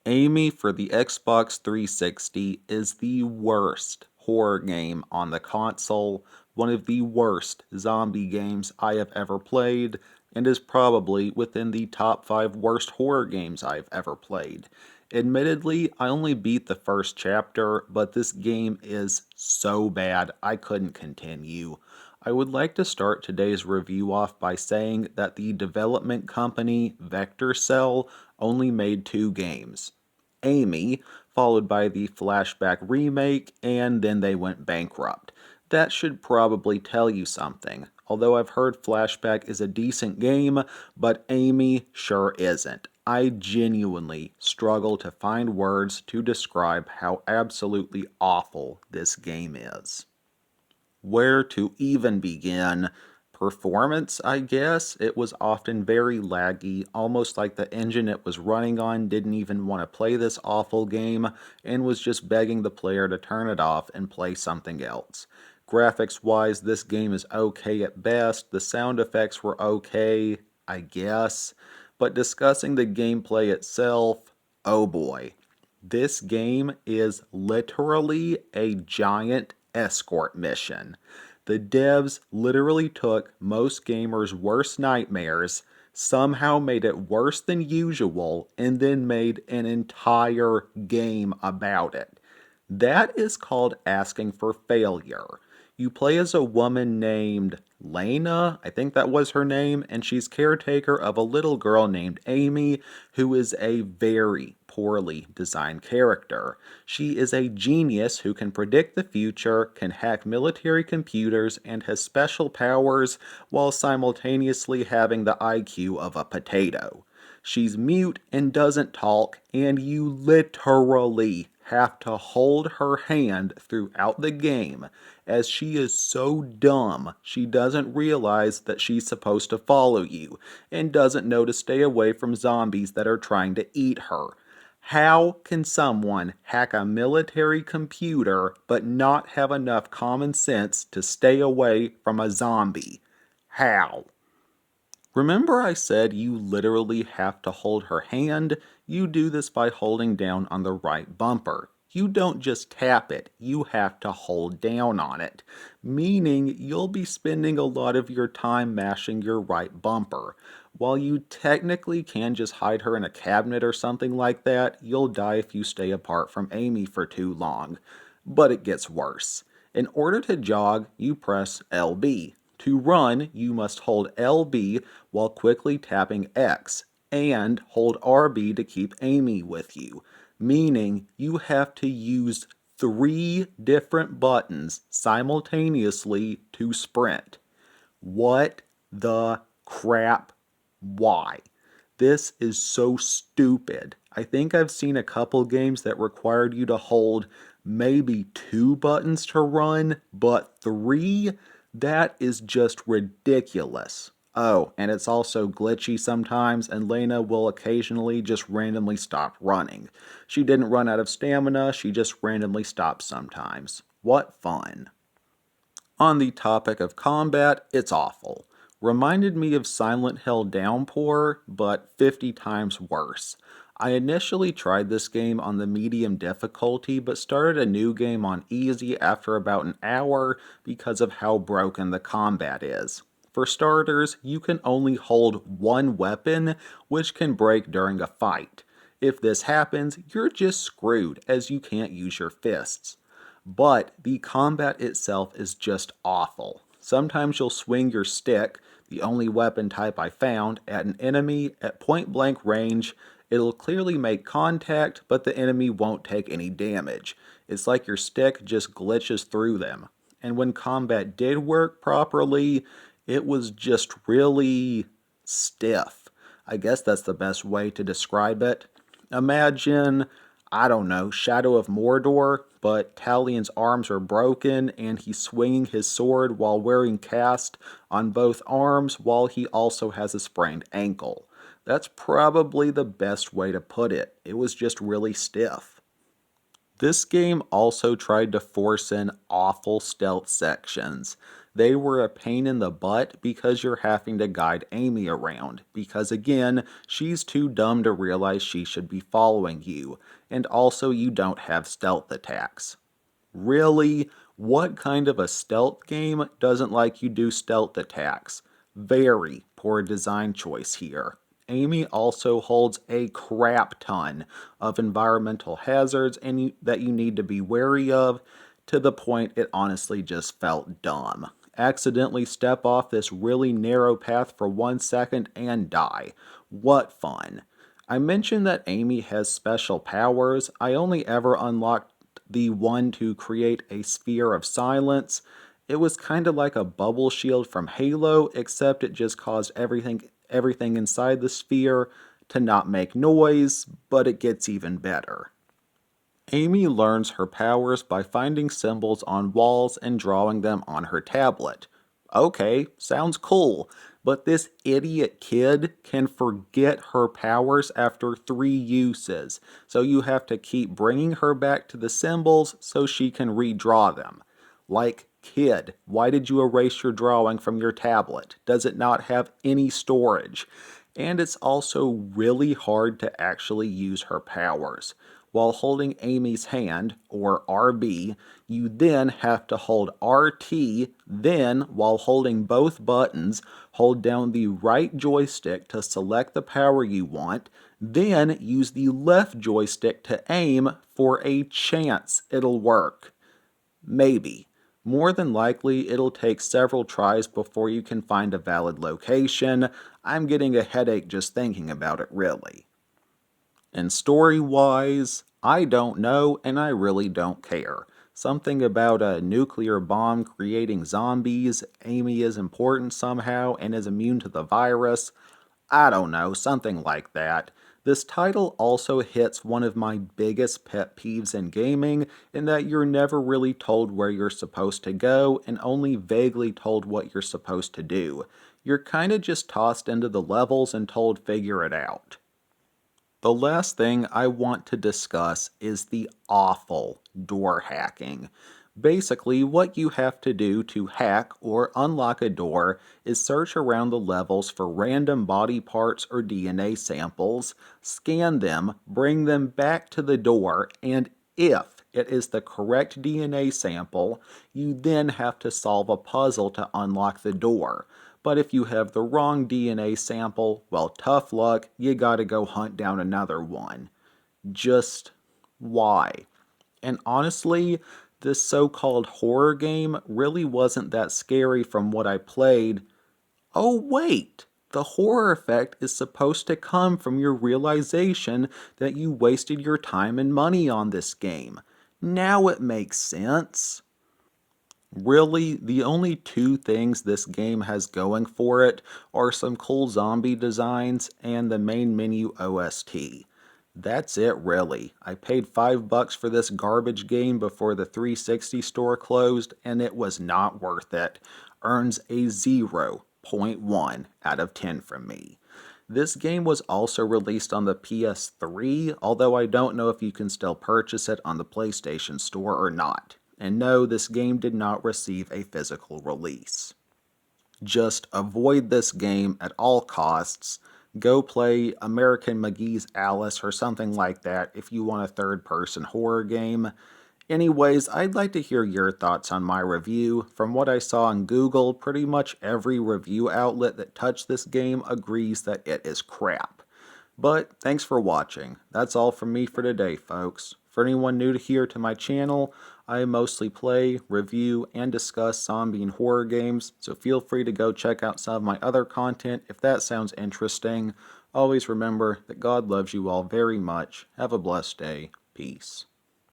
Amy for the Xbox 360 is the worst horror game on the console, one of the worst zombie games I have ever played, and is probably within the top 5 worst horror games I've ever played. Admittedly, I only beat the first chapter, but this game is so bad I couldn't continue. I would like to start today's review off by saying that the development company Vector Cell only made 2 games. Amy, followed by the Flashback remake, and then they went bankrupt. That should probably tell you something. Although I've heard Flashback is a decent game, but Amy sure isn't. I genuinely struggle to find words to describe how absolutely awful this game is. Where to even begin? Performance, I guess. It was often very laggy, almost like the engine it was running on didn't even want to play this awful game and was just begging the player to turn it off and play something else. Graphics wise, this game is okay at best. The sound effects were okay, I guess. But discussing the gameplay itself, oh boy. This game is literally a giant escort mission. The devs literally took most gamers' worst nightmares, somehow made it worse than usual, and then made an entire game about it. That is called asking for failure. You play as a woman named Lena, I think that was her name, and she's caretaker of a little girl named Amy, who is a very poorly designed character. She is a genius who can predict the future, can hack military computers, and has special powers while simultaneously having the IQ of a potato. She's mute and doesn't talk, and you literally have to hold her hand throughout the game, as she is so dumb she doesn't realize that she's supposed to follow you, and doesn't know to stay away from zombies that are trying to eat her. How can someone hack a military computer but not have enough common sense to stay away from a zombie? How? Remember I said you literally have to hold her hand? You do this by holding down on the right bumper. You don't just tap it, you have to hold down on it, meaning you'll be spending a lot of your time mashing your right bumper. While you technically can just hide her in a cabinet or something like that, you'll die if you stay apart from Amy for too long. But it gets worse. In order to jog, you press LB. To run, you must hold LB while quickly tapping X, and hold RB to keep Amy with you, meaning you have to use 3 different buttons simultaneously to sprint. What the crap? Why? This is so stupid. I think I've seen a couple games that required you to hold maybe 2 buttons to run, but 3? That is just ridiculous. Oh, and it's also glitchy sometimes, and Lena will occasionally just randomly stop running. She didn't run out of stamina, she just randomly stops sometimes. What fun. On the topic of combat, it's awful. Reminded me of Silent Hill Downpour, but 50 times worse. I initially tried this game on the medium difficulty, but started a new game on easy after about an hour because of how broken the combat is. For starters, you can only hold one weapon, which can break during a fight. If this happens, you're just screwed as you can't use your fists. But the combat itself is just awful. Sometimes you'll swing your stick, the only weapon type I found, at an enemy at point blank range. It'll clearly make contact, but the enemy won't take any damage. It's like your stick just glitches through them. And when combat did work properly, it was just really stiff. I guess that's the best way to describe it. Imagine, I don't know, Shadow of Mordor, but Talion's arms are broken and he's swinging his sword while wearing cast on both arms while he also has a sprained ankle. That's probably the best way to put it. It was just really stiff. This game also tried to force in awful stealth sections. They were a pain in the butt because you're having to guide Amy around, because again, she's too dumb to realize she should be following you, and also you don't have stealth attacks. Really? What kind of a stealth game doesn't like you do stealth attacks? Very poor design choice here. Amy also holds a crap ton of environmental hazards that you need to be wary of, to the point it honestly just felt dumb. Accidentally step off this really narrow path for 1 second and die. What fun. I mentioned that Amy has special powers. I only ever unlocked the one to create a sphere of silence. It was kind of like a bubble shield from Halo, except it just caused everything inside the sphere to not make noise, but it gets even better. Amy learns her powers by finding symbols on walls and drawing them on her tablet. Okay, sounds cool, but this idiot kid can forget her powers after 3 uses, so you have to keep bringing her back to the symbols so she can redraw them. Like, kid, why did you erase your drawing from your tablet? Does it not have any storage? And it's also really hard to actually use her powers. While holding Amy's hand, or RB, you then have to hold RT, then, while holding both buttons, hold down the right joystick to select the power you want, then use the left joystick to aim for a chance it'll work. Maybe. More than likely, it'll take several tries before you can find a valid location. I'm getting a headache just thinking about it, really. And story-wise, I don't know and I really don't care. Something about a nuclear bomb creating zombies, Amy is important somehow and is immune to the virus. I don't know, something like that. This title also hits one of my biggest pet peeves in gaming, in that you're never really told where you're supposed to go and only vaguely told what you're supposed to do. You're kinda just tossed into the levels and told figure it out. The last thing I want to discuss is the awful door hacking. Basically, what you have to do to hack or unlock a door is search around the levels for random body parts or DNA samples, scan them, bring them back to the door, and if it is the correct DNA sample, you then have to solve a puzzle to unlock the door. But if you have the wrong DNA sample, well, tough luck, you gotta go hunt down another one. Just why? And honestly, this so-called horror game really wasn't that scary from what I played. Oh wait! The horror effect is supposed to come from your realization that you wasted your time and money on this game. Now it makes sense. Really, the only two things this game has going for it are some cool zombie designs and the main menu OST. That's it really. I paid $5 for this garbage game before the 360 store closed and it was not worth it. Earns a 0.1 out of 10 from me. This game was also released on the PS3, although I don't know if you can still purchase it on the PlayStation Store or not. And no, this game did not receive a physical release. Just avoid this game at all costs. Go play American McGee's Alice or something like that if you want a third-person horror game. Anyways, I'd like to hear your thoughts on my review. From what I saw on Google, pretty much every review outlet that touched this game agrees that it is crap. But thanks for watching. That's all from me for today, folks. For anyone new here to my channel, I mostly play, review, and discuss zombie and horror games, so feel free to go check out some of my other content if that sounds interesting. Always remember that God loves you all very much. Have a blessed day. Peace.